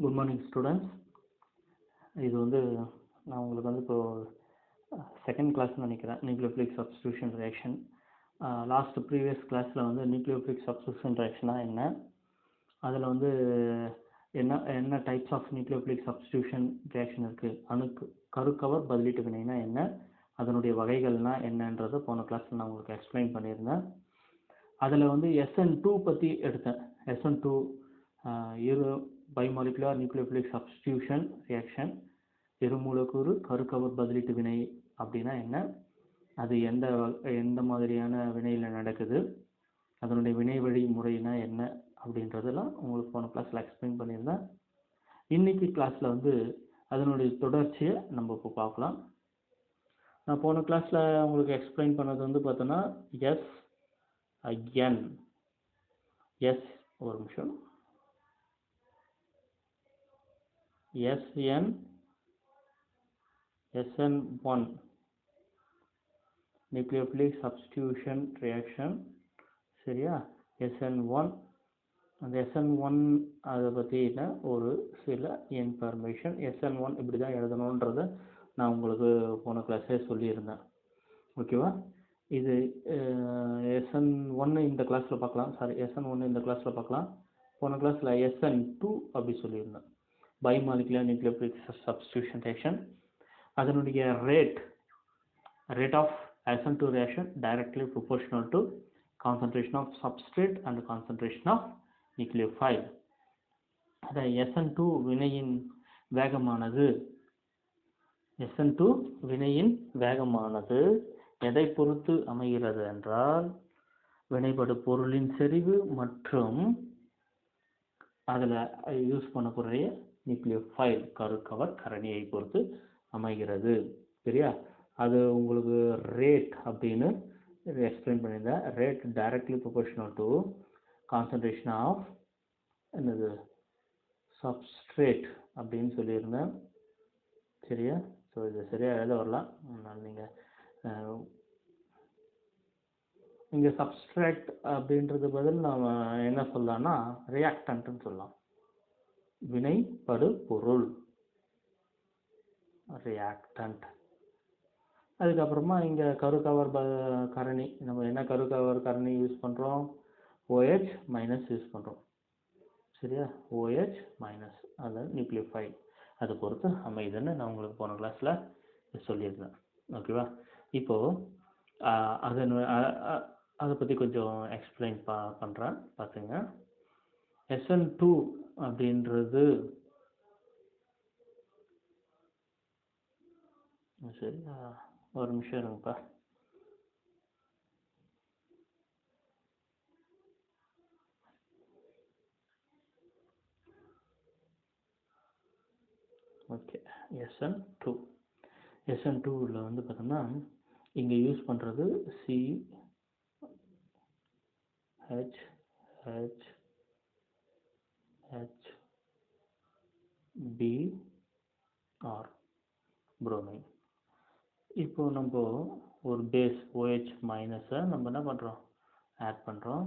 Good morning students. இது வந்து நான் உங்களுக்கு வந்து இப்போது செகண்ட் கிளாஸ்னு நினைக்கிறேன். Nucleophilic substitution reaction. ப்ரீவியஸ் கிளாஸில் வந்து நியூக்ளியோஃபிலிக் சப்ஸ்டிடியூஷன் ரியாக்ஷனா என்ன, அதில் வந்து என்ன types of nucleophilic substitution reaction இருக்குது, கருக்கவர் பதிலீட்டு வினைனா என்ன, அதனுடைய வகைகள்னா என்னன்றதை போன கிளாஸில் நான் உங்களுக்கு எக்ஸ்பிளைன் பண்ணியிருந்தேன். அதில் வந்து SN2 பற்றி எடுத்தேன். SN2 இரு பைமாலிகுலர் நியூக்ளியோஃபிலிக் சப்ஸ்டிடியூஷன் ரியாக்ஷன், இருமூலக்கூறு கருக்கவர் பதிலீட்டு வினை அப்படின்னா என்ன, அது எந்த மாதிரியான வினையில் நடக்குது, அதனுடைய வினை வழி முறைனா என்ன அப்படின்றதெல்லாம் உங்களுக்கு போன கிளாஸில் எக்ஸ்பிளைன் பண்ணியிருந்தேன். இன்னைக்கு கிளாஸில் வந்து அதனுடைய தொடர்ச்சியை நம்ம இப்போ பார்க்கலாம். நான் போன கிளாஸில் உங்களுக்கு எக்ஸ்பிளைன் பண்ணது வந்து பார்த்தோன்னா ஒரு நிமிஷம், SN1 நியூக்ளியோஃபிலிக் சப்ஸ்டிடியூஷன் ரியாக்ஷன், சரியா? SN1 அந்த SN1 அதை பற்றின ஒரு சில இன்ஃபர்மேஷன். SN1 இப்படி தான் எழுதணுன்றதை நான் உங்களுக்கு போன கிளாஸே சொல்லியிருந்தேன். ஓகேவா? இது SN1 இந்த கிளாஸில் பார்க்கலாம். SN1 இந்த கிளாஸில் பார்க்கலாம். போன கிளாஸில் SN2 அப்படி சொல்லியிருந்தேன், பைமாலிகுலர் நியூக்ளியோஃபிலிக் சப்ஸ்டிடியூஷன் ரியாக்ஷன். அதனுடைய rate of SN2 reaction directly proportional to concentration of substrate and concentration of nucleophile. அந்த SN2 வினையின் வேகமானது எதை பொறுத்து அமைகிறது என்றால், வினைபடு பொருளின் செறிவு மற்றும் அதில் யூஸ் பண்ணக்கூடிய நியூக்ளியோஃபைல் கருக்கவர் கரணியை பொறுத்து அமைகிறது. சரியா? அது உங்களுக்கு ரேட் அப்படின்னு எக்ஸ்பிளைன் பண்ணியிருந்தேன். Rate directly proportional to concentration of என்னது சப்ஸ்ட்ரேட் அப்படின்னு சொல்லியிருந்தேன். சரியா? ஸோ இது சரியாக எழுத வரலாம். நீங்கள் சப்ஸ்ட்ரேட் அப்படின்றது பதில் நாம் என்ன சொல்லலாம்னா ரியாக்டன்ட்னு சொல்லலாம். வினைபடு பொருள் ரியாக்டன்ட். அதுக்கப்புறமா இங்கே கருக்கவர் கரணி, நம்ம என்ன கருக்கவர் கரணி யூஸ் பண்ணுறோம், OH மைனஸ் யூஸ் பண்ணுறோம். சரியா? OH மைனஸ் அது நியூக்ளியோஃபைல், அதை பொறுத்து அமைதுன்னு நான் உங்களுக்கு போன கிளாஸில் சொல்லியிருந்தேன். ஓகேவா? இப்போது அதை பற்றி கொஞ்சம் எக்ஸ்பிளைன் பண்ணுறேன், பார்த்துங்க. SN2 அப்படின்றது சரி, ஒரு நிமிஷம் இருங்கப்பா. ஓகே, SN2ல வந்து பார்த்தோம்னா இங்கே யூஸ் பண்ணுறது CHHBr புரோமைன். இப்போ நம்ம ஒரு பேஸ் OH மைனஸை நம்ம என்ன பண்ணுறோம், ஆட் பண்ணுறோம்.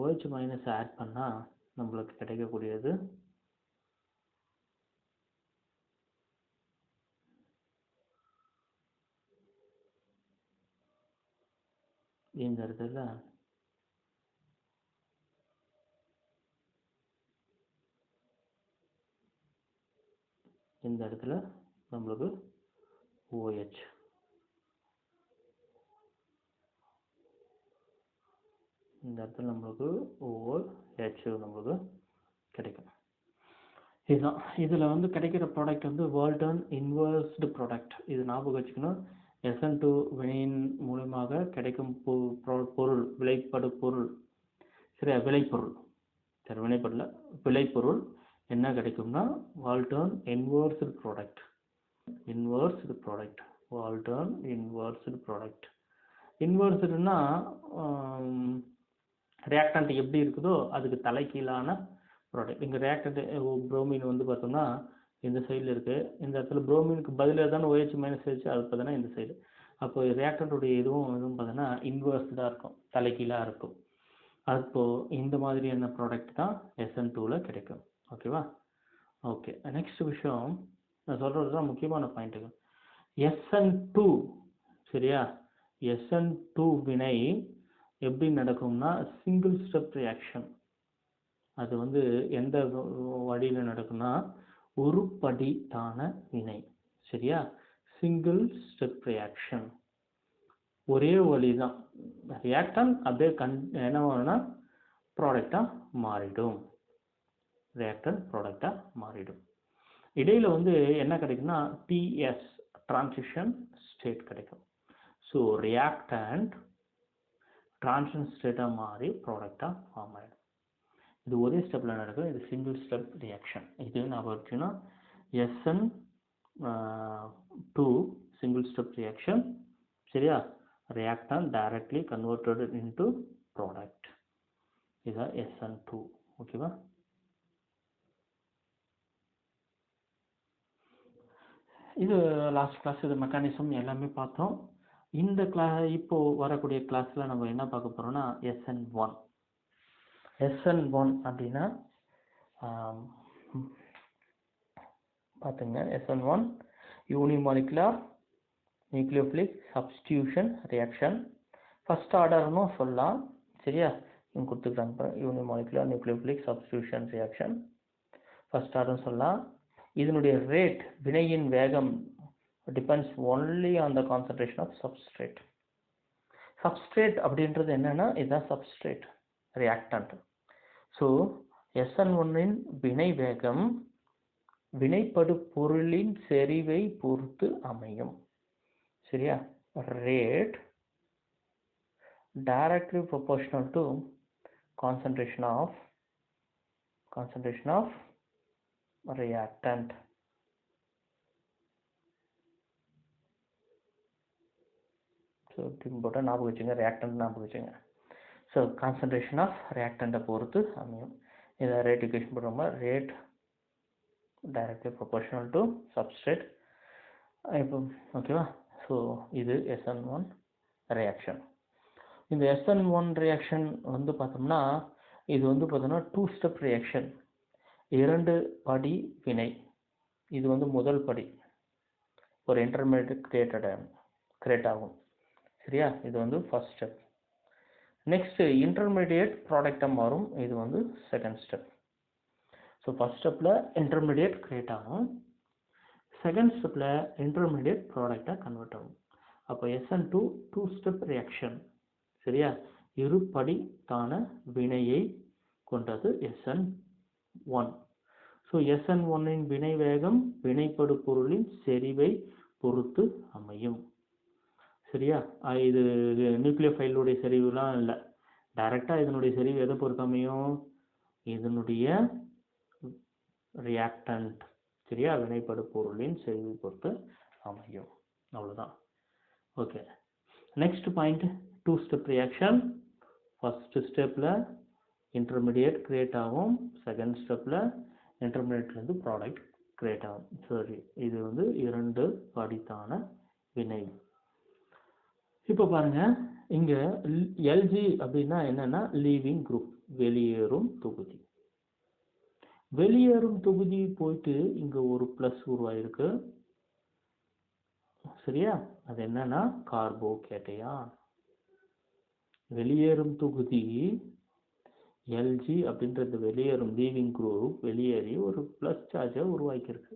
OH மைனஸ் ஆட் பண்ணால் நம்மளுக்கு கிடைக்கக்கூடியது இந்த இடத்துல நம்மளுக்கு OH, இந்த இடத்துல நம்மளுக்கு OH நம்மளுக்கு கிடைக்கும். இதுதான் இதில் வந்து கிடைக்கிற ப்ராடக்ட் வந்து வால்டன் இன்வர்ஸ்டு ப்ராடக்ட். இது ஞாபகம் வச்சுக்கணும். SN2 வினையின் மூலமாக கிடைக்கும் பொருள் விளைபடு பொருள், சரி, விளைபொருள், சரி, வினைப்படல விளைபொருள் என்ன கிடைக்கும்னா Walden inversed product. Walden inversed product. இன்வர்ஸ்டுன்னா ரியாக்டன்ட் எப்படி இருக்குதோ அதுக்கு தலைகீழான ப்ராடக்ட். இங்கே ரியாக்டன்ட் புரோமின் வந்து பார்த்தோம்னா இந்த சைடில் இருக்குது. இந்த இடத்துல புரோமினுக்கு பதிலாக தானே OH மைனஸ் வச்சு, அது பார்த்தோன்னா இந்த சைடு. அப்போ ரியாக்டன்ட்டுடைய இதுவும் பார்த்தோன்னா இன்வர்ஸ்டாக இருக்கும், தலைகீழாக இருக்கும். அப்போது இந்த மாதிரியான ப்ராடக்ட் தான் SN2ல கிடைக்கும். ஓகேவா? ஓகே, நெக்ஸ்ட் விஷயம் நான் சொல்கிறது தான் முக்கியமான பாயிண்ட்டுங்க. SN2 சரியா, SN2 வினை எப்படி நடக்கும்னா சிங்கிள் ஸ்டெப் ரியாக்ஷன். அது வந்து எந்த வழியில் நடக்கும்னா ஒரு படித்தான வினை. சரியா, சிங்கிள் ஸ்டெப் ரியாக்ஷன், ஒரே வழி தான். ரியாக்டன் அப்படியே என்ன ஆகும்னா ப்ராடக்டாக மாறிடும். ரியாக்டன் ப்ராடக்டாக மாறிடும். இடையில வந்து என்ன கிடைக்கும்னா TS டிரான்சிஷன் ஸ்டேட் கிடைக்கும். ஸோ ரியாக்டன்ட் டிரான்சிஷன் ஸ்டேட்டாக மாறி ப்ராடக்டாக ஃபார்ம் ஆகிடும். இது ஒரே ஸ்டெப்பில் நடக்கும். இது சிங்கிள் ஸ்டெப் ரியாக்ஷன். இது நான் வச்சுன்னா SN2 சிங்கிள் ஸ்டெப் ரியாக்ஷன். சரியா, reactant directly converted into product. இதுதான் SN2. ஓகேவா? இது லாஸ்ட் கிளாஸ் இது மெக்கானிசம் எல்லாமே பார்த்தோம். இந்த இப்போ வரக்கூடிய கிளாஸ்ல நம்ம என்ன பார்க்க போறோம்னா SN1. SN1 அப்படின்னா பார்த்துங்க, SN1 unimolecular nucleophilic substitution reaction. First ஆர்டர்னு சொல்லலாம். சரியா, இங்கே கொடுத்துருக்காங்க unimolecular nucleophilic substitution reaction, first ஆர்டர்னு சொல்லலாம். இதனுடைய ரேட், வினையின் வேகம் depends only on the concentration of substrate. Substrate அப்படின்றது என்னன்னா இதுதான் சப்ஸ்ட்ரேட் ரியாக்டன்ட். ஸோ SN1இன் வினை வேகம் வினைப்படு பொருளின் செறிவை பொறுத்து அமையும். சரியா, rate directly proportional to concentration of reactant. So important ஞாபகம் வச்சுங்க, reactant ஞாபகம் வச்சுங்க. ஸோ கான்சன்ட்ரேஷன் ஆஃப் ரியாக்டண்ட்டை பொறுத்து அமையும். இதை ரேட் ஈக்குவேஷன் பண்ணுறோமா, rate directly proportional to substrate. இப்போ ஓகேவா? ஸோ இது SN1 ரியாக்ஷன். இந்த SN1 ரியாக்ஷன் வந்து பார்த்தோம்னா இது வந்து பார்த்தோம்னா 2 ஸ்டெப் ரியாக்ஷன், 2 படி வினை. இது வந்து முதல் படி, ஒரு இன்டர்மீடியட் கிரியேட் ஆகும். சரியா, இது வந்து ஃபர்ஸ்ட் ஸ்டெப். நெக்ஸ்ட் இன்டர்மீடியட் ப்ராடக்டாக மாறும். இது வந்து செகண்ட் ஸ்டெப். ஸோ ஃபர்ஸ்ட் ஸ்டெப்பில் இன்டர்மீடியட் கிரியேட் ஆகும், செகண்ட் ஸ்டெப்பில் இன்டர்மீடியட் ப்ராடக்டாக கன்வெர்ட் ஆகும். அப்போ SN2 2 ஸ்டெப் ரியாக்ஷன். சரியா, இருபடித்தான வினையை கொண்டது SN1. ஸோ SN1இன் வினை வேகம் வினைப்படு பொருளின் செறிவை பொறுத்து அமையும். சரியா, இது நியூக்ளியோஃபைலுடைய செறிவுலாம் இல்லை, டைரெக்டாக இதனுடைய செறிவு எதை பொறுத்து அமையும், இதனுடைய ரியாக்டன்ட். சரியா, வினைப்படு பொருளின் செறிவை பொறுத்து அமையும். அவ்வளோதான். Okay, next point 2 step reaction. First ஸ்டெப்பில் இன்டர்மீடியட் கிரியேட் ஆகும், செகண்ட் ஸ்டெப்பில் இன்டர்மீடியட்லேருந்து ப்ராடக்ட் கிரியேட் ஆகும். சரி, இது வந்து 2 படித்தான வினை. இப்போ பாருங்க, இங்க LG அப்படின்னா என்னன்னா லீவிங் குரூப், வெளியேறும் தொகுதி. வெளியேறும் தொகுதி போயிட்டு இங்க ஒரு பிளஸ் உருவாயிருக்கு. சரியா, அது என்னன்னா கார்போகேட்டையான். வெளியேறும் தொகுதி LG அப்படின்றது வெளியேறும் லீவிங் குரூப் வெளியேறி ஒரு பிளஸ் சார்ஜை உருவாக்கியிருக்கு.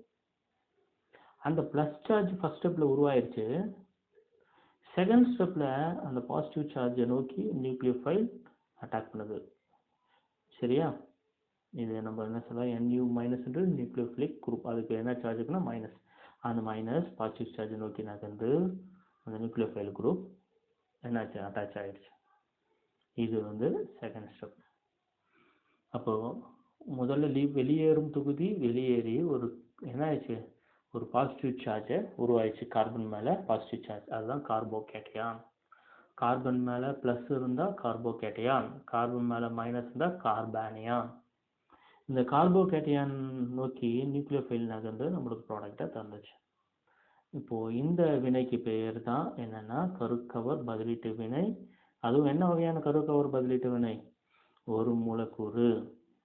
அந்த பிளஸ் சார்ஜ் ஃபர்ஸ்ட் ஸ்டெப்ல உருவாயிருச்சு, செகண்ட் ஸ்டெப்ல அந்த பாசிட்டிவ் சார்ஜை நோக்கி நியூக்ளியோஃபைல் அட்டாக் பண்ணுது. சரியா, இது நம்ம என்ன சொல்லலாம், NU மைனஸ் நியூக்ளியோஃபிலிக் குரூப். அதுக்கு என்ன சார்ஜ் இருக்குன்னா மைனஸ். அந்த மைனஸ் பாசிட்டிவ் சார்ஜை நோக்கி நகர்ந்து அந்த நியூக்ளியோஃபைல் குரூப் என்னாச்சு, அட்டாச் ஆயிடுச்சு. இது வந்து செகண்ட் ஸ்டெப். அப்போ முதல்ல வெளியேறும் தொகுதி வெளியேறி ஒரு என்ன ஆயிடுச்சு, ஒரு பாசிட்டிவ் சார்ஜை உருவாயிடுச்சு கார்பன் மேலே பாசிட்டிவ் சார்ஜ், அதுதான் கார்போகேட்டையான். கார்பன் மேலே ப்ளஸ் இருந்தால் கார்போகேட்டையான், கார்பன் மேலே மைனஸ் இருந்தால் கார்பானியான். இந்த கார்போகேட்டையான் நோக்கி நியூக்ளியோஃபைல் நகர்ந்து நம்மளுக்கு ப்ராடக்டை தந்துச்சு. இப்போது இந்த வினைக்கு பேர் தான் என்னென்னா கருக்கவர் பதிலீட்டு வினை. அதுவும் என்ன வகையான கருக்கவர் பதிலீட்டு வினை, ஒரு மூலக்கூறு.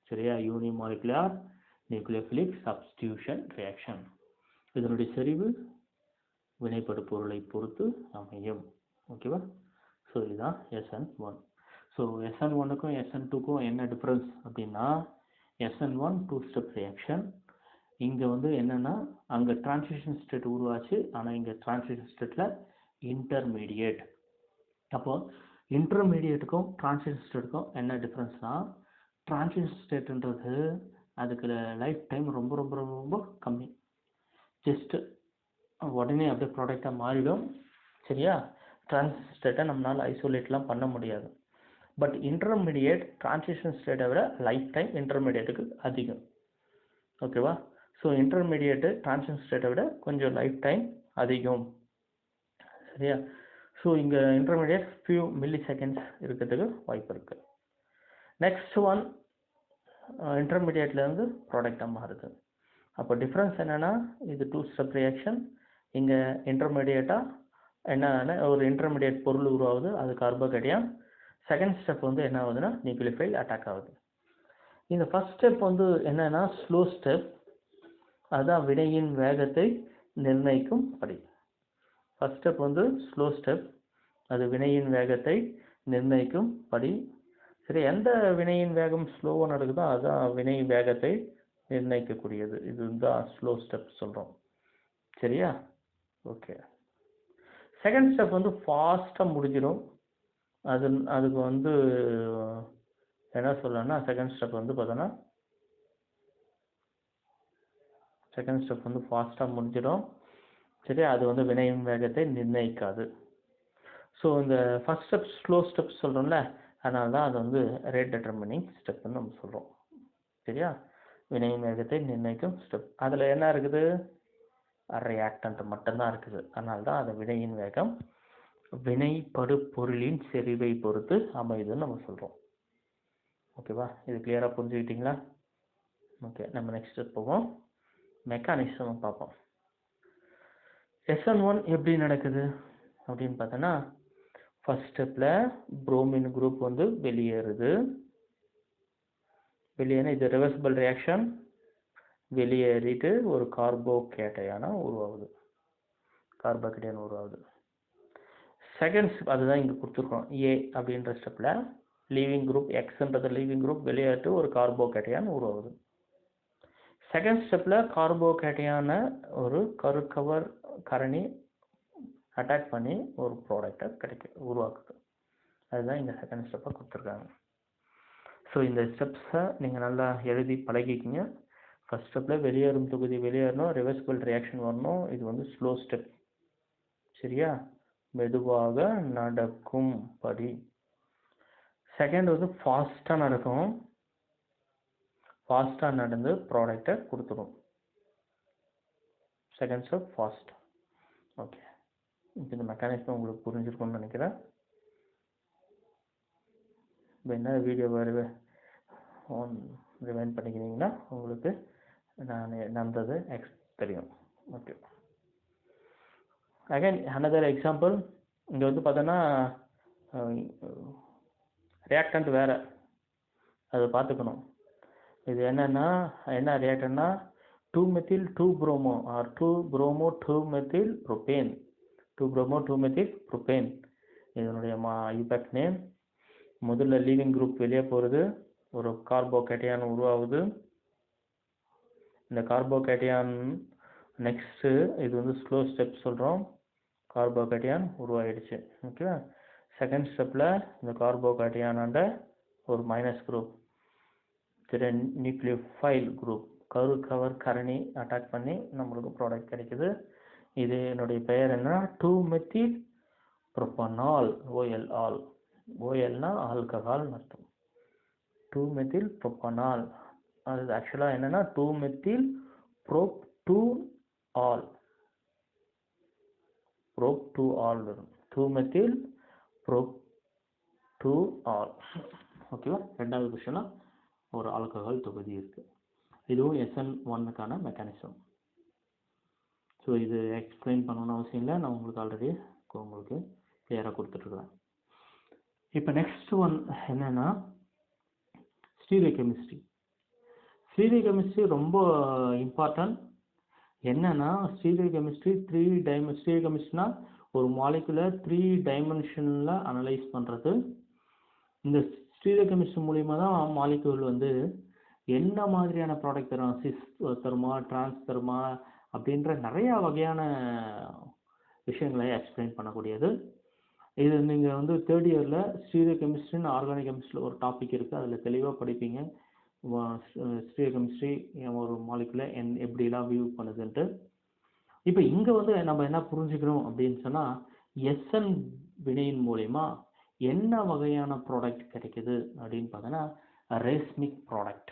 சரியா, யூனிமாலிகுலர் நியூக்ளியோஃபிலிக் சப்ஸ்டிடியூஷன் ரியாக்ஷன். இதனுடைய செறிவு வினைப்படு பொருளை பொறுத்து அமையும். ஓகேவா? ஸோ இதுதான் SN1. ஸோ SN1க்கும் SN2க்கும் என்ன டிஃப்ரென்ஸ் அப்படின்னா, SN1 2 ஸ்டெப் ரியாக்ஷன். இங்கே வந்து என்னென்னா அங்கே டிரான்சிஷன் ஸ்டேட் உருவாச்சு, ஆனால் இங்கே டிரான்சிஷன் ஸ்டேட்டில் இன்டர்மீடியேட். அப்போது இன்டர்மீடியேட்டுக்கும் டிரான்சிஷன் ஸ்டேட்டுக்கும் என்ன டிஃப்ரென்ஸ்னால், டிரான்சிஷன் ஸ்டேட்டுன்றது அதுக்கு லைஃப் டைம் ரொம்ப ரொம்ப ரொம்ப கம்மி. ஜஸ்ட்டு உடனே அப்படியே ப்ராடக்டாக மாறிடும். சரியா? டிரான்சிஷன் ஸ்டேட்டை நம்மளால் ஐசோலேட்லாம் பண்ண முடியாது. பட் இன்டர்மீடியேட் டிரான்சிஷன் ஸ்டேட்டை விட லைஃப் டைம் இன்டர்மீடியேட்டுக்கு அதிகம். ஓகேவா? ஸோ இன்டர்மீடியேட்டு டிரான்சிஷன் ஸ்டேட்டை விட கொஞ்சம் லைஃப் டைம் அதிகம். சரியா? ஸோ இங்கே இன்டர்மீடியேட் ஃபியூ மில்லி செகண்ட்ஸ் இருக்கிறதுக்கு வாய்ப்பு இருக்குது. நெக்ஸ்ட் ஒன் இன்டர்மீடியேட்லேருந்து ப்ராடக்டாக மாறுது. அப்போ டிஃப்ரென்ஸ் என்னென்னா, இது 2 ஸ்டெப் ரியாக்ஷன். இங்கே இன்டர்மீடியேட்டாக என்ன ஒரு இன்டர்மீடியேட் பொருள் உருவாகுது, அது கார்போகேட்டையான். செகண்ட் ஸ்டெப் வந்து என்ன ஆகுதுன்னா நியூக்ளியோஃபைல் அட்டாக் ஆகுது. இந்த ஃபர்ஸ்ட் ஸ்டெப் வந்து என்னென்னா ஸ்லோ ஸ்டெப். அதுதான் வினையின் வேகத்தை நிர்ணயிக்கும் படி. ஃபர்ஸ்ட் ஸ்டெப் வந்து ஸ்லோ ஸ்டெப், அது வினையின் வேகத்தை நிர்ணயிக்கும் படி. சரி, எந்த வினையின் வேகம் ஸ்லோவாக நடக்குதோ அதுதான் வினை வேகத்தை நிர்ணயிக்கக்கூடியது. இதுதான் ஸ்லோ ஸ்டெப் சொல்கிறோம். சரியா? ஓகே. செகண்ட் ஸ்டெப் வந்து ஃபாஸ்ட்டாக முடிஞ்சிடும். அதுக்கு வந்து என்ன சொல்லணும்னா, செகண்ட் ஸ்டெப் வந்து பார்த்தோன்னா செகண்ட் ஸ்டெப் வந்து ஃபாஸ்ட்டாக முடிஞ்சிடும். சரி, அது வந்து வினையின் வேகத்தை நிர்ணயிக்காது. ஸோ இந்த ஃபர்ஸ்ட் ஸ்டெப் ஸ்லோ ஸ்டெப் சொல்கிறோம்ல, அதனால தான் அது வந்து ரேட் டிட்டர்மினிங் ஸ்டெப்னு நம்ம சொல்கிறோம். சரியா? வினையின் வேகத்தை நிர்ணயிக்கும் ஸ்டெப். அதில் என்ன இருக்குது? ரியாக்டன்ட் மட்டும்தான் இருக்குது. அதனால தான் அது வினையின் வேகம் வினைப்படு பொருளின் செறிவை பொறுத்து அமையுதுன்னு நம்ம சொல்கிறோம். ஓகேவா? இது கிளியராக புரிஞ்சுக்கிட்டீங்களா? ஓகே, நம்ம நெக்ஸ்ட் ஸ்டெப் போவோம். மெக்கானிசம் பார்ப்போம். SN1 எப்படி நடக்குது அப்படின்னு பார்த்தோன்னா, ஃபர்ஸ்ட் ஸ்டெப்பில் புரோமின் குரூப் வந்து வெளியேறுது. வெளியேறினா இது ரிவர்சிபிள் ரியாக்ஷன். வெளியேறிட்டு ஒரு கார்போகேட்டையான உருவாகுது. கார்போகேட்டையான் உருவாகுது. செகண்ட் ஸ்டெப் அதுதான் இங்கே கொடுத்துருக்கோம். A அப்படின்ற ஸ்டெப்பில் லீவிங் குரூப் எக்ஸ்ன்றது லீவிங் குரூப் வெளியேறிட்டு ஒரு கார்போகேட்டையான் உருவாகுது. செகண்ட் ஸ்டெப்பில் கார்போகேட்டையான ஒரு கருக்கவர் கரணி அட்டாக் பண்ணி ஒரு ப்ராடக்டை உருவாக்குது. அதுதான் இந்த செகண்ட் ஸ்டெப்பை கொடுத்துருக்காங்க. ஸோ இந்த ஸ்டெப்ஸை நீங்கள் நல்லா எழுதி பழகிக்கிங்க. ஃபர்ஸ்ட் ஸ்டெப்பில் வெளியேறும் தொகுதி வெளியேறணும், ரிவர்சிபிள் ரியாக்ஷன் வரணும். இது வந்து ஸ்லோ ஸ்டெப். சரியா? மெதுவாக நடக்கும் படி. செகண்ட் வந்து ஃபாஸ்ட்டாக நடக்கும். ஃபாஸ்ட்டாக நடந்து ப்ராடக்டை கொடுத்துரும். Second step fast. ஓகே, இப்போ இந்த மெக்கானிசம் உங்களுக்கு புரிஞ்சிருக்கும்னு நினைக்கிறேன். இப்போ என்ன வீடியோ ரிமைண்ட் பண்ணிக்கிறீங்கன்னா உங்களுக்கு நான் நடந்தது தெரியும். Okay, again another example. இங்கே வந்து பார்த்தோன்னா ரியாக்டன்ட் வேறு, அதை பார்த்துக்கணும். இது என்னென்னா என்ன ரியாக்டன்ட்னா 2-methyl-2-bromo or 2-bromo-2-methyl-propane. 2-bromo-2-methyl-propane இதனுடைய ஐயூபேக் நேம். முதல்ல லீவிங் குரூப் வெளியே போகிறது, ஒரு கார்போகேட்டையான் உருவாகுது. இந்த கார்போகேட்டையான் நெக்ஸ்ட்டு இது வந்து ஸ்லோ ஸ்டெப் சொல்கிறோம். கார்போகேட்டையான் உருவாகிடுச்சு. ஓகேவா? செகண்ட் ஸ்டெப்பில் இந்த கார்போகேட்டையானாண்ட ஒரு மைனஸ் குரூப், சரி, நியூக்ளியோஃபைல் குரூப் கவர் கரணி அட்டாக் பண்ணி நம்மளுக்கு ப்ராடக்ட் கிடைக்குது. இது என்னுடைய பெயர் என்ன? 2-methyl-propanol. OL. OLனா ஆல்கஹால் அர்த்தம். 2-methyl-propanol. அது ஆக்சுவலாக என்னென்னா 2-methyl-prop-2-ol. prop-2-ol வரும். 2-methyl-prop-2-ol. ஓகேவா? ரெண்டாவது கொஸ்டினா ஒரு ஆல்கஹால் தொகுதி இருக்குது. இதுவும் SN1க்கான மெக்கானிசம். ஸோ இது எக்ஸ்பிளைன் பண்ணணும்னு அவசியம் இல்லை, நான் உங்களுக்கு ஆல்ரெடி உங்களுக்கு கிளியராக கொடுத்துட்ருக்குறேன். இப்போ நெக்ஸ்ட் ஒன் என்னென்னா ஸ்டீரியோகெமிஸ்ட்ரி. ஸ்டீரியோகெமிஸ்ட்ரி ரொம்ப இம்பார்ட்டன்ட். என்னன்னா ஸ்டீரியோகெமிஸ்ட்ரி ஸ்டீரியோகெமிஸ்ட்ரினா ஒரு மாலிகுலர் 3 டைமென்ஷனில் அனலைஸ் பண்ணுறது. இந்த ஸ்டீரியோகெமிஸ்ட்ரி மூலிமா தான் மாலிகுல் வந்து என்ன மாதிரியான ப்ராடக்ட் தரும், சிஸ் தருமா, டிரான்ஸ் தருமா அப்படின்ற நிறையா வகையான விஷயங்களை எக்ஸ்பிளைன் பண்ணக்கூடியது. இது நீங்கள் வந்து தேர்ட் இயரில் ஸ்டீரியோகெமிஸ்ட்ரின்னு ஆர்கானிக் கெமிஸ்ட்ரியில் ஒரு டாபிக் இருக்குது, அதில் தெளிவாக படிப்பீங்க. ஸ்டீரியோகெமிஸ்ட்ரி ஒரு மாலிகுலை எப்படிலாம் வியூ பண்ணுதுன்ட்டு. இப்போ இங்கே வந்து நம்ம என்ன புரிஞ்சுக்கிறோம் அப்படின்னு சொன்னால், எஸ்என் வினையின் மூலயமா என்ன வகையான ப்ராடக்ட் கிடைக்குது அப்படின்னு பார்த்தோன்னா ரேஸ்மிக் ப்ராடக்ட்.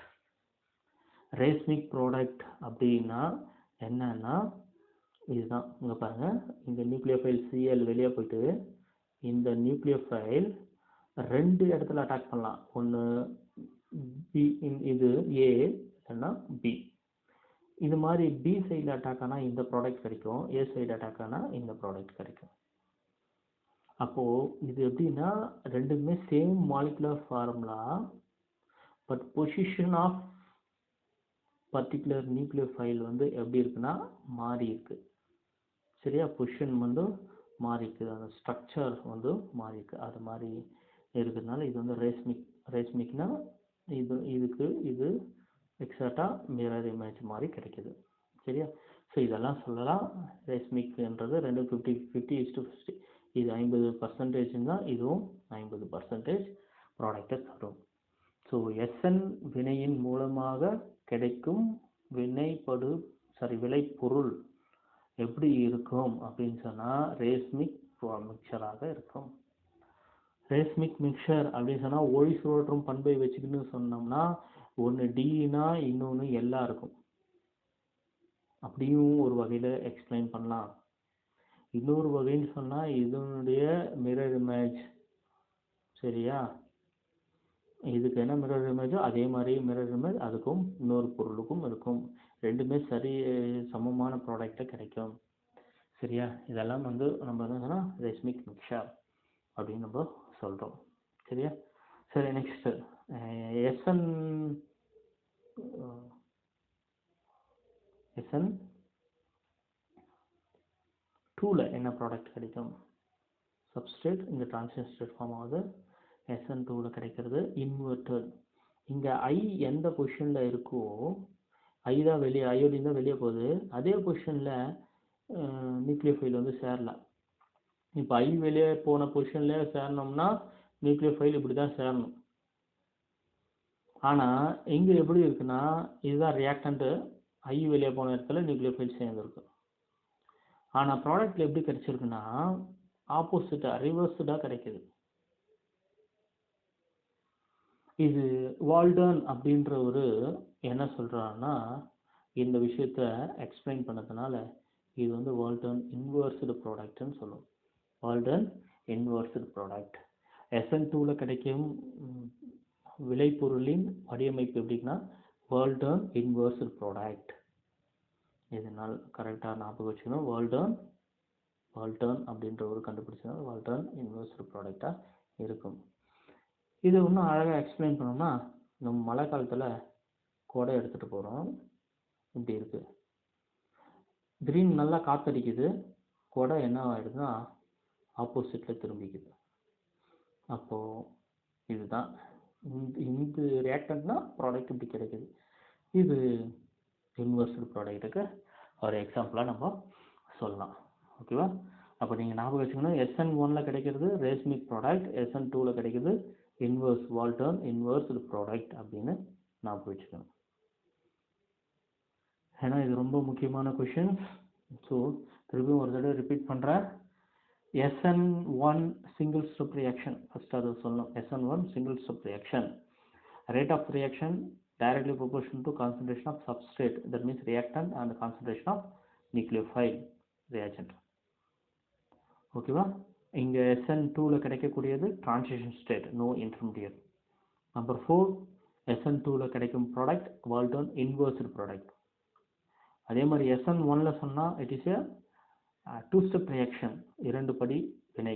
ரேஸ்மிக் ப்ராடக்ட் அப்படின்னா என்னன்னா இதுதான். இங்கே பாருங்கள், இந்த நியூக்ளியோஃபைல் சிஎல் வெளியே போயிட்டு இந்த நியூக்ளியோஃபைல் 2 இடத்துல அட்டாக் பண்ணலாம். ஒன்று பி, இது ஏ இல்லைன்னா பி. இது மாதிரி பி சைடில் அட்டாக் ஆனால் இந்த ப்ராடக்ட் கிடைக்கும், ஏ சைடு அட்டாக் ஆனால் இந்த ப்ராடக்ட் கிடைக்கும். அப்போது இது எப்படின்னா ரெண்டுமே same molecular formula, but position of particular nucleophile வந்து எப்படி இருக்குன்னா மாறி இருக்கு. சரியா, பொசிஷன் வந்து மாறி இருக்குது, அந்த ஸ்ட்ரக்சர் வந்து மாறி இருக்கு. அது மாதிரி இருக்கிறதுனால இது வந்து ரேஸ்மிக்னா இது எக்ஸாக்டாக மிரர் இமேஜ் மாதிரி கிடைக்குது. சரியா, ஸோ இதெல்லாம் சொல்லலாம். ரேஸ்மிக்ன்றது 2 50-50 இது 50% தான், இதுவும் 50% ப்ராடக்டை தரும். ஸோ எஸ்என் வினையின் மூலமாக கிடைக்கும் விளைபொருள் எப்படி இருக்கும் அப்படின்னு சொன்னால் ரேஸ்மிக் மிக்சராக இருக்கும். ரேஸ்மிக் மிக்சர் அப்படின்னு சொன்னால் ஒளி சுழற்றும் பண்பை வச்சுக்கின்னு சொன்னோம்னா ஒன்று டினா இன்னொன்று எல்லா இருக்கும். அப்படியும் ஒரு வகையில் எக்ஸ்பிளைன் பண்ணலாம். இன்னொரு வகைன்னு சொன்னால் இதனுடைய மிரர் இமேஜ். சரியா, இதுக்கு என்ன மிரர் இமேஜோ அதே மாதிரி மிரர் இமேஜ் அதுக்கும் இன்னொரு பொருளுக்கும் இருக்கும். ரெண்டுமே சமமான ப்ராடக்டை கிடைக்கும். சரியா, இதெல்லாம் வந்து நம்ம என்ன சொன்னால் ரேஸ்மிக் மிக்சர் அப்படின்னு நம்ம சொல்கிறோம். சரியா, சரி, நெக்ஸ்ட்டு எஸ்என் 2ல என்ன ப்ராடக்ட் கிடைக்கும்? சப்ஸ்ட்ரேட் இங்கே டிரான்சிஷன் ஸ்டேட் ஃபார்ம் ஆகுது. எஸ்என் 2ல கிடைக்கிறது இன்வெர்டட். இங்கே ஐ எந்த பொசிஷனில் இருக்கோ அயோடின் தான் வெளியே போகுது, அதே பொசிஷனில் நியூக்ளியோஃபைல் வந்து சேரலாம். இப்போ ஐ வெளியே போன பொசிஷன்லேயே சேரணும்னா நியூக்ளியோஃபைல் இப்படி தான் சேரணும். ஆனால் இங்கே எப்படி இருக்குன்னா இதுதான் ரியாக்டண்ட்டு, ஐ வெளியே போன இடத்துல நியூக்ளியோஃபைல் சேர்ந்துருக்கு. ஆனால் ப்ராடக்ட்டில் எப்படி கிடைச்சிருக்குன்னா ஆப்போசிட்டாக ரிவர்ஸ்டாக கிடைக்கிது. இது வால்டன் அப்படின்ற ஒரு என்ன சொல்கிறாருன்னா இந்த விஷயத்த எக்ஸ்பிளைன் பண்ணதுனால இது வந்து வால்டன் இன்வெர்ஸ்டு ப்ராடக்ட்னு சொல்லுவோம். Walton இன்வெர்ஸ்டு product. SN2ல கிடைக்கும் விளைபொருளின் வடிவமைப்பு எப்படின்னா வால்டன் இன்வெர்ஸ்டு ப்ராடக்ட். இதனால் கரெக்டாக ஞாபகம் வச்சுக்கணும். வால்டன் அப்படின்ற ஒரு கண்டுபிடிச்சா வால்டன் இன்வெர்ஸ்டு ப்ராடக்டாக இருக்கும். இது இன்னும் அழகாக எக்ஸ்பிளைன் பண்ணோம்னா நம்ம மழை காலத்தில் கொடை எடுத்துகிட்டு போகிறோம், இப்படி இருக்குது, திடீர்னு நல்லா காற்றடிக்குது, கொடை என்ன ஆகிடுதுன்னா ஆப்போசிட்டில் திரும்பிக்குது. அப்போது இதுதான் இந்த ரியாக்டன்ட்னா ப்ராடக்ட் இப்படி கிடைக்குது. இது இன்வெர்ஸ்டு ப்ராடக்ட்டுக்கு ஒரு எக்ஸாம்பிளாக நம்ம சொல்லலாம். ஓகேவா? அப்போ நீங்கள் ஞாபகம் வச்சுக்கணும், SN1ல கிடைக்கிறது ரேஸ்மிக் ப்ராடக்ட், SN2ல கிடைக்கிறது இன்வெர்ஸ் வால்டன் இன்வெர்ஸ்டு ப்ராடக்ட் அப்படின்னு ஞாபகம் வச்சுக்கணும். ஏன்னா இது ரொம்ப முக்கியமான கொஷின்ஸ். ஸோ திரும்பியும் ஒரு தடவை ரிப்பீட் பண்ணுறேன். SN1 single step reaction, first அது சொல்லணும். SN1 single step reaction, rate of reaction directly proportional to concentration of substrate, that means reactant and concentration of nucleophile reagent. ஓகேவா? இங்கே SN2ல கிடைக்கக்கூடியது transition state, no intermediate. Number 4, SN2ல கிடைக்கும் product Walton இன்வெர்ஸ்டு product. அதே மாதிரி SN1ல சொன்னால் it is a 2-step reaction, 2 படி வினை.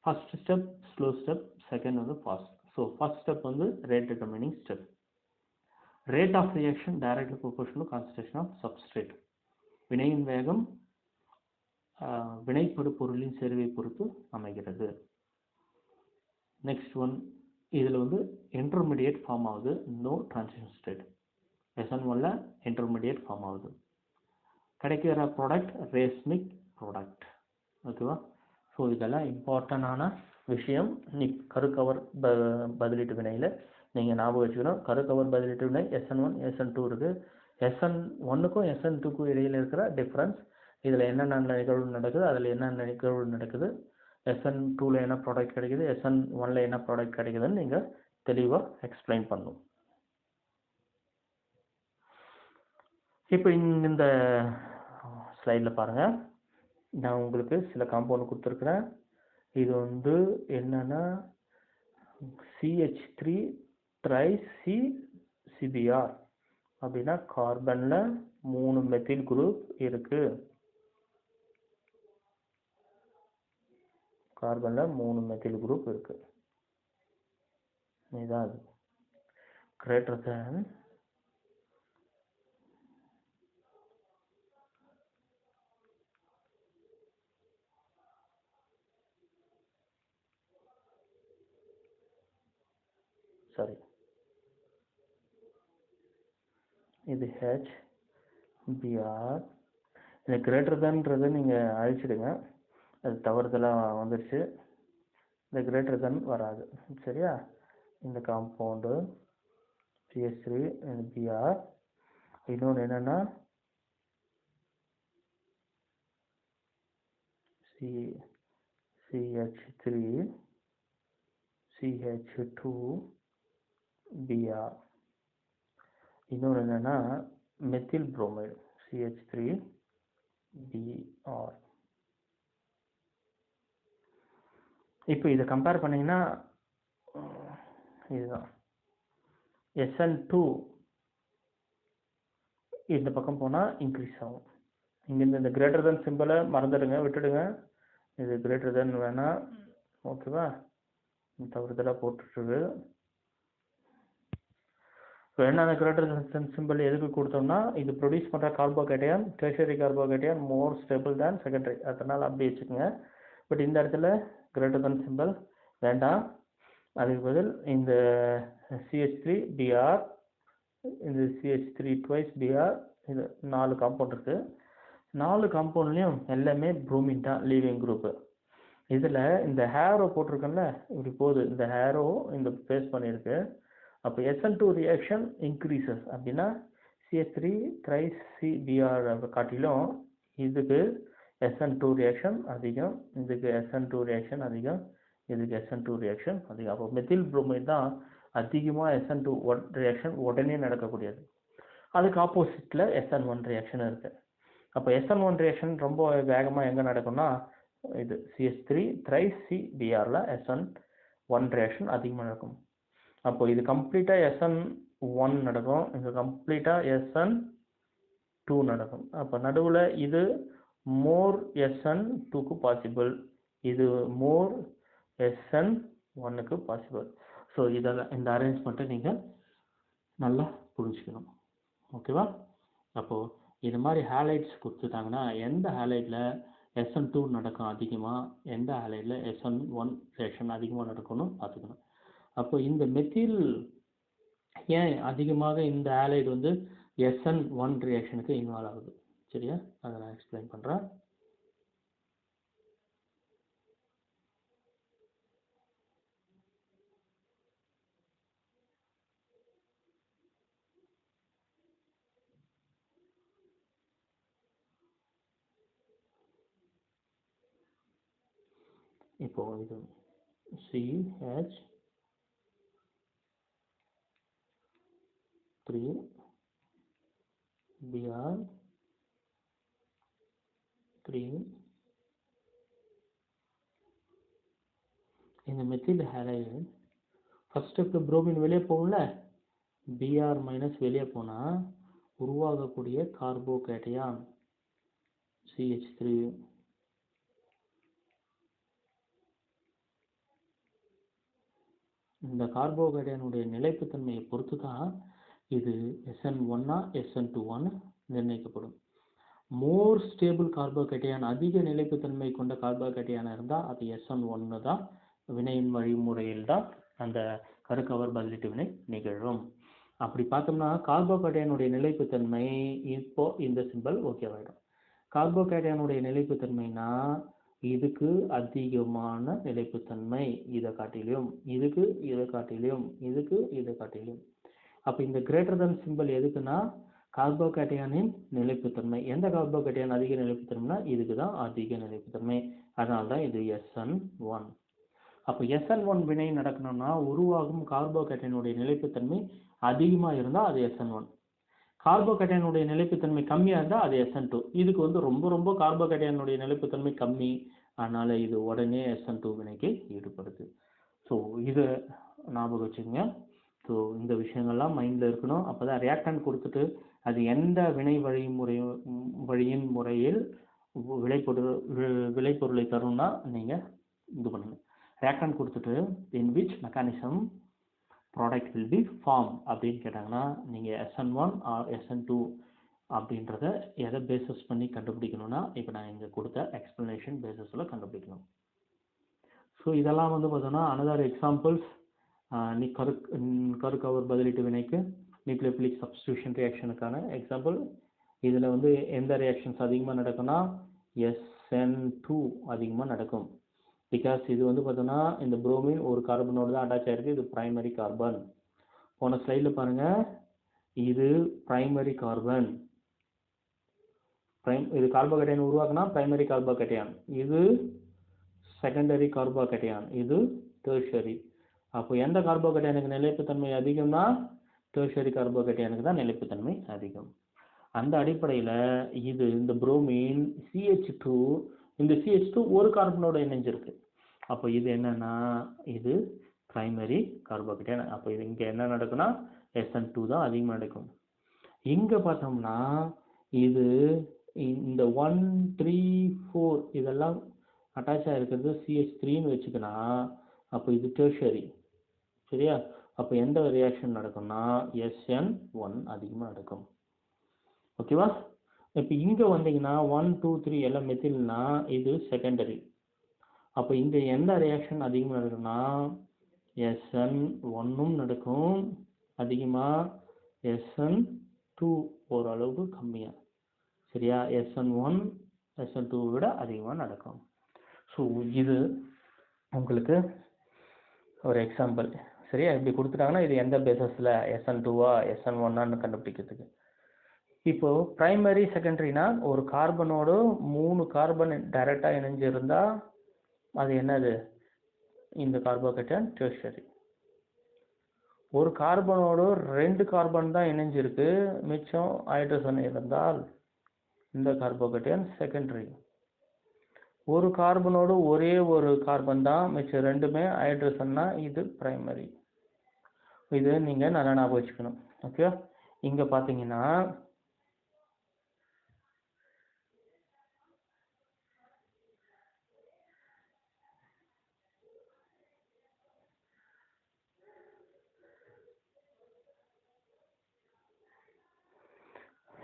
First step slow step, second வந்து ஃபாஸ்ட். ஸோ ஃபர்ஸ்ட் ஸ்டெப் வந்து rate determining step, rate of reaction directly proportional to concentration of substrate. வினையின் வேகம் வினைப்படு பொருளின் செறிவை பொறுத்து அமைகிறது. நெக்ஸ்ட் ஒன், இதில் வந்து இன்டர்மீடியேட் ஃபார்ம் ஆகுது, நோ டிரான்சிஷன் ஸ்டேட். SN1ல இன்டர்மீடியேட் ஃபார்ம் ஆகுது. கிடைக்கிற ப்ராடக்ட் ரேஸ்மிக் ப்ராடக்ட். ஓகேவா? ஸோ இதெல்லாம் இம்பார்ட்டண்டான விஷயம். நீ கருக்கவர் பதிலீட்டு வினையில் நீங்கள் ஞாபகம் வச்சுக்கணும். கருக்கவர் பதிலீட்டு வினை SN1 SN2 இருக்குது. SN1க்கும் SN2க்கும் இடையில் இருக்கிற டிஃப்ரென்ஸ், இதில் என்னென்ன நிகழ்வு நடக்குது, அதில் என்னென்ன நிகழ்வு நடக்குது, SN2ல என்ன ப்ராடக்ட் கிடைக்குது, SN1ல என்ன ப்ராடக்ட் கிடைக்குதுன்னு நீங்கள் தெளிவாக எக்ஸ்பிளைன் பண்ணணும். இப்போ இந்த ஸ்லைடில் பாருங்கள், நான் உங்களுக்கு சில காம்பவுண்ட் கொடுத்துருக்குறேன். இது வந்து என்னன்னா CH3 CBr அப்படின்னா கார்பன்ல 3 மெத்தில் குரூப் இருக்கு. கார்பன்ல 3 மெத்தில் குரூப் இருக்கு. இதுதான் அது. கிரேட்டர் தேன் சாரி, இது HBr. இந்த கிரேட்டர் தேன்ன்றதை நீங்கள் அழிச்சிடுங்க, அது தவறுதலாக வந்துடுச்சு. இந்த கிரேட்டர் தேன் வராது, சரியா? இந்த காம்பவுண்டு CH3 Br. இன்னொன்று என்னன்னா CH3 CH2 Br. இன்னொன்று என்னன்னா மெத்தில் புரோமைடு CH3 Br. இப்போ இதை கம்பேர் பண்ணிங்கன்னா இதுதான் SN2 இந்த பக்கம் போனால் இன்க்ரீஸ் ஆகும். இங்கேருந்து இந்த கிரேட்டர் தென் சிம்பிளை மறந்துடுங்க, விட்டுடுங்க. இது கிரேட்டர் தென் வேணாம், ஓகேவா? தவறுதலாக போட்டுருக்கு. இப்போ என்ன அந்த கிரேட்டர் தென் சிம்பிள் எதுக்கு கொடுத்தோம்னா, இது ப்ரொடியூஸ் பண்ணுற கார்போகேட்டையான் டெர்ஷியரி கார்போகேட்டையான் மோர் ஸ்டேபிள் தேன் செகண்டரி, அதனால் அப்படி வச்சுக்கோங்க. பட் இந்த இடத்துல கிரேட்டர் தென் சிம்பிள் வேண்டாம். அதுக்கு பதில் இந்த CH3 Br, இந்த CH3 twice Br, இது 4 காம்பவுண்ட் இருக்குது. 4 காம்பவுண்ட்லேயும் எல்லாமே புரோமின் தான், லீவிங் குரூப்பு. இதில் இந்த ஹேரோ போட்டிருக்கோம்ல, இப்படி போகுது, இந்த ஹேரோ இந்த பேஸ் பண்ணியிருக்கு. அப்போ SN2 ரியாக்ஷன் இன்க்ரீசஸ் அப்படின்னா CH3 thrice CBr காட்டிலும் இதுக்கு SN2 ரியாக்ஷன் அதிகம், இதுக்கு SN2 ரியாக்ஷன் அதிகம், இதுக்கு SN2 ரியாக்ஷன் அதிகம். அப்போ மெத்தில் புரோமைடு தான் அதிகமாக SN2 ரியாக்ஷன் உடனே நடக்கக்கூடியது. அதுக்கு ஆப்போசிட்டில் SN1 ரியாக்ஷன் இருக்குது. அப்போ SN1 ரியாக்ஷன் ரொம்ப வேகமாக எங்கே நடக்கும்னா, இது CH3 thrice CBrல SN1 ரியாக்ஷன் அதிகமாக நடக்கும். அப்போ இது கம்ப்ளீட்டாக SN1 நடக்கும், இது கம்ப்ளீட்டாக SN2 நடக்கும். அப்போ நடுவில் இது மோர் SN2க்கு பாசிபிள், இது மோர் SN1க்கு பாசிபிள். ஸோ இதெல்லாம் இந்த அரேஞ்ச்மெண்ட்டை நீங்கள் நல்லா புரிஞ்சுக்கணும், ஓகேவா? அப்போது இது மாதிரி ஹேலைட்ஸ் கொடுத்துட்டாங்கன்னா எந்த ஹேலைட்டில் SN2 நடக்கும் அதிகமாக, எந்த ஹேலைட்டில் SN1 ரியாக்ஷன் அதிகமாக நடக்கும்னு பார்த்துக்கணும். அப்போ இந்த மெத்தில் ஏன் அதிகமாக இந்த ஹேலைட் வந்து SN1 ரியாக்ஷனுக்கு இன்வால்வ் ஆகுது, சரியா? அதை நான் எக்ஸ்பிளைன் பண்ணுறேன். இப்போ இது CH3 Br 3, இந்த மெத்தில் ஹேலைடு ஃபர்ஸ்ட் ஸ்டெப்பில் புரோமின் வெளியே போகல, Br மைனஸ் வெளியே போனால் உருவாகக்கூடிய கார்போகேட்டையான் CH3. இந்த கார்போகேட்டையானுடைய நிலைப்புத்தன்மையை பொறுத்து தான் இது SN1 SN2 நிர்ணயிக்கப்படும். மோர் ஸ்டேபிள் கார்போகேட்டையான், அதிக நிலைப்புத்தன்மை கொண்ட கார்போகேட்டையான் இருந்தால் அது SN1 தான். வினையின் வழிமுறையில் தான் அந்த கருக்கவர் பதிலீட்டு வினை நிகழும். அப்படி பார்த்தோம்னா கார்போகேட்டையானுடைய நிலைப்புத்தன்மை இப்போ இந்த சிம்பல் ஓகேவாயிடும். கார்போகேட்டையானுடைய நிலைப்புத்தன்மைனா இதுக்கு அதிகமான நிலைப்புத்தன்மை, இதை காட்டிலும் இதுக்கு இதை காட்டிலும் இதுக்கு இதை காட்டிலும். அப்போ இந்த கிரேட்டர் தன் சிம்பல் எதுக்குன்னா கார்போகேட்டையானின் நிலைப்புத்தன்மை. எந்த கார்போகேட்டையான் அதிக நிலைப்புத்தன்மைனா இதுக்கு தான் அதிக நிலைப்புத்தன்மை. அதனால தான் இது SN1. அப்போ SN1 வினை நடக்கணும்னா உருவாகும் கார்போகேட்டையானுடைய நிலைப்புத்தன்மை அதிகமாக இருந்தால் அது SN1. கார்போகேட்டையானுடைய நிலைப்புத்தன்மை கம்மியாக இருந்தால் அது SN2. இதுக்கு வந்து ரொம்ப கார்போகேட்டையானுடைய நிலைப்புத்தன்மை கம்மி, அதனால் இது உடனே SN2 வினைக்கு ஈடுபடுது. ஸோ இதை ஞாபகம் வச்சுக்கோங்க. ஸோ இந்த விஷயங்கள்லாம் மைண்டில் இருக்கணும். அப்போ தான் ரியாக்டன்ட் கொடுத்துட்டு அது எந்த வினை வழியின் முறையில் விளைபொருளை தரும்னா நீங்கள் இது பண்ணுங்கள். ரியாக்டன்ட் கொடுத்துட்டு in which mechanism product will be form அப்படின்னு கேட்டாங்கன்னா நீங்கள் SN1 ஆர் SN2 அப்படின்றத எதை பேசஸ் பண்ணி கண்டுபிடிக்கணும்னா இப்போ நான் இங்கே கொடுத்த எக்ஸ்பிளனேஷன் பேசஸில் கண்டுபிடிக்கணும். ஸோ இதெல்லாம் வந்து பார்த்தோன்னா அனதர் எக்ஸாம்பிள்ஸ். கருக்கவர் பதிலீட்டு வினைக்கு நியூக்ளியோஃபிலிக் சப்ஸ்டிடியூஷன் ரியாக்ஷனுக்கான எக்ஸாம்பிள். இதில் வந்து எந்த ரியாக்ஷன்ஸ் அதிகமாக நடக்கும்னா SN2 அதிகமாக நடக்கும். பிகாஸ் இது வந்து பார்த்தோன்னா இந்த புரோமின் ஒரு கார்பனோடு தான் அட்டாச் ஆகிருக்கு. இது பிரைமரி கார்பன். போன ஸ்லைடில் பாருங்கள், இது பிரைமரி கார்பன். இது கார்போகேட்டையான் உருவாக்குனா பிரைமரி கார்போகேட்டையான், இது செகண்டரி கார்போகேட்டையான், இது டெர்ஷரி. அப்போ எந்த கார்போகேட்டையானுக்கு நிலைப்புத்தன்மை அதிகம்னா டெர்ஷரி கார்போகேட்டையானுக்கு தான் நிலைப்புத்தன்மை அதிகம். அந்த அடிப்படையில் இது இந்த புரோமின் CH2, இந்த CH2 ஒரு கார்பனோட இணைஞ்சிருக்கு. அப்போ இது என்னன்னா இது பிரைமரி கார்போகேட்டையான். அப்போ இது இங்கே என்ன நடக்குன்னா SN2 தான் அதிகமாக நடக்கும். இங்கே பார்த்தோம்னா இது இந்த 1, 3, 4 இதெல்லாம் அட்டாச் ஆகிருக்கிறது CH3ன்னு வச்சுக்கனா அப்போ இது டெர்ஷரி. சரியா? அப்போ எந்த ரியாக்ஷன் நடக்கும்னா SN1 அதிகமாக நடக்கும். ஓகேவா? இப்போ இங்கே வந்தீங்கன்னா 1, 2, 3 எல்லாம் மெத்தில்னா இது செகண்டரி. அப்போ இங்கே எந்த ரியாக்ஷன் அதிகமாக நடக்கும்னா SN1ம் நடக்கும் அதிகமாக, SN2 ஓரளவுக்கு கம்மியாக. சரியா? SN1 SN2 விட அதிகமாக நடக்கும். ஸோ இது உங்களுக்கு ஒரு எக்ஸாம்பிள். சரியா? இப்படி கொடுத்துட்டாங்கன்னா இது எந்த பேசஸில் SN2வா SN1ஆன்னு கண்டுபிடிக்கிறதுக்கு. இப்போது ப்ரைமரி செகண்டரினா ஒரு கார்பனோடு 3 கார்பன் டைரெக்டாக இணைஞ்சிருந்தால் அது என்னது? இந்த கார்போகேட்டையான் டெர்ஷரி. ஒரு கார்பனோடு 2 கார்பன் தான் இணைஞ்சிருக்கு, மிச்சம் ஹைட்ரஜன் இருந்தால் இந்த கார்போகேட்டையான் செகண்டரி. ஒரு கார்பனோடு ஒரே ஒரு கார்பன் தான், மிச்சம் ரெண்டுமே ஹைட்ரஜன்னா இது பிரைமரி. இது நீங்கள் நல்லா ஞாபகம் வச்சுக்கணும். ஓகே, இங்கே பார்த்தீங்கன்னா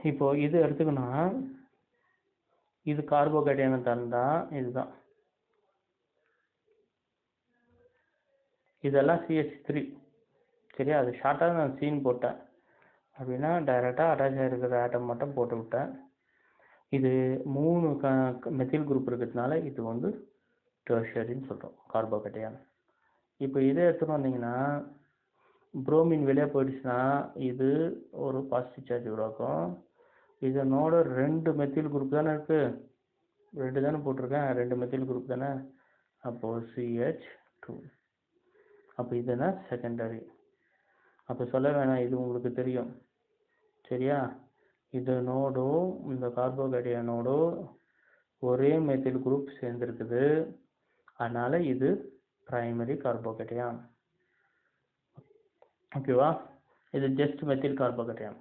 இப்போ இது எடுத்துக்கணும், இது கார்போகேட்டையான் தந்தா இதுதான், இதெல்லாம் CH3. சரியா? அது ஷார்ட்டாக நான் சீன் போட்டேன் அப்படின்னா டைரெக்டாக அட்டாச் ஆகிருக்கிற ஆட்டம் மட்டும் போட்டு விட்டேன். இது 3 மெத்தில் குரூப் இருக்கிறதுனால இது வந்து டெர்ஷரின்னு சொல்கிறோம் கார்போகேட்டையான். இப்போ இதை எடுத்துகிட்டு வந்தீங்கன்னா புரோமின் வெளியே போயிடுச்சுன்னா இது ஒரு பாசிட்டிவ் சார்ஜ் உருவாக்கும். இதனோட 2 மெத்தில் குரூப் தானே இருக்குது, 2 தானே போட்டிருக்கேன், 2 மெத்தில் குரூப் தானே, அப்போது CH2. அப்போ இதுனா செகண்டரி. அப்போ சொல்ல வேணாம், இது உங்களுக்கு தெரியும். சரியா? இதனோடும் இந்த கார்போகேட்டையானோடும் ஒரே மெத்தில் குரூப் சேர்ந்துருக்குது, அதனால் இது பிரைமரி கார்போகேட்டையான். ஓகேவா? இது ஜஸ்ட் மெத்தில் கார்போகேட்டையான்.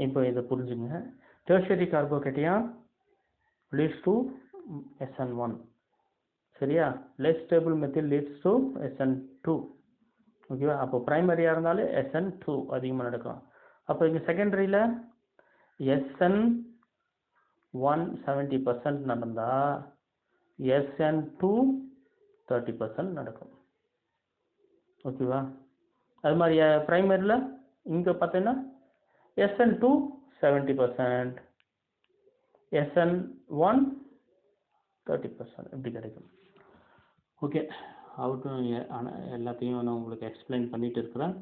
இப்போ இதை புரிஞ்சுங்க. Tertiary carbocation leads to SN1. சரியா? Less stable methyl leads to SN2. ஓகேவா? அப்போ பிரைமரியாக இருந்தாலும் SN2 அதிகமாக நடக்கும். அப்போ இங்கே செகண்டரியில் SN 170% நடந்தால் SN2 30% நடக்கும். ஓகேவா? அது மாதிரி ப்ரைமரியில் இங்கே பார்த்தீங்கன்னா SN2 70%, SN1 30% இப்படி கிடைக்கும். ஓகே, எல்லாத்தையும் நான் உங்களுக்கு எக்ஸ்பிளைன் பண்ணிட்டு இருக்கிறேன்.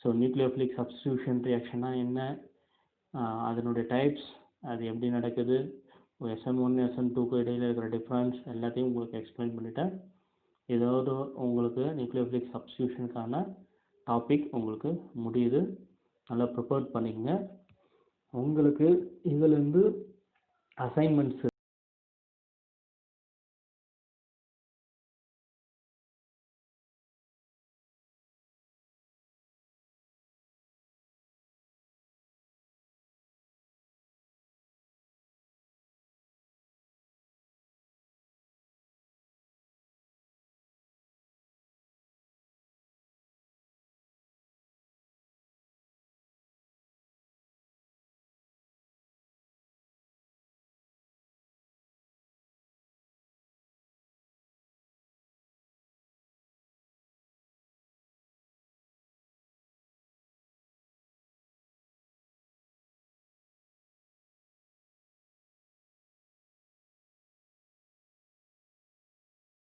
ஸோ நியூக்ளியோஃபிலிக் சப்ஸ்டிடியூஷன் ரியாக்ஷன்னா என்ன, அதனுடைய டைப்ஸ், அது எப்படி நடக்குது, SN1 SN2க்கு இடையில் இருக்கிற டிஃப்ரென்ஸ் எல்லாத்தையும் உங்களுக்கு எக்ஸ்பிளைன் பண்ணிட்டேன். ஏதாவது உங்களுக்கு நியூக்ளியோஃபிலிக் சப்ஸ்டிடியூஷனுக்கான டாபிக் உங்களுக்கு முடியுது, நல்லா ப்ரிப்பேர் பண்ணிக்கங்க. உங்களுக்கு இதிலேருந்து அசைன்மெண்ட்ஸு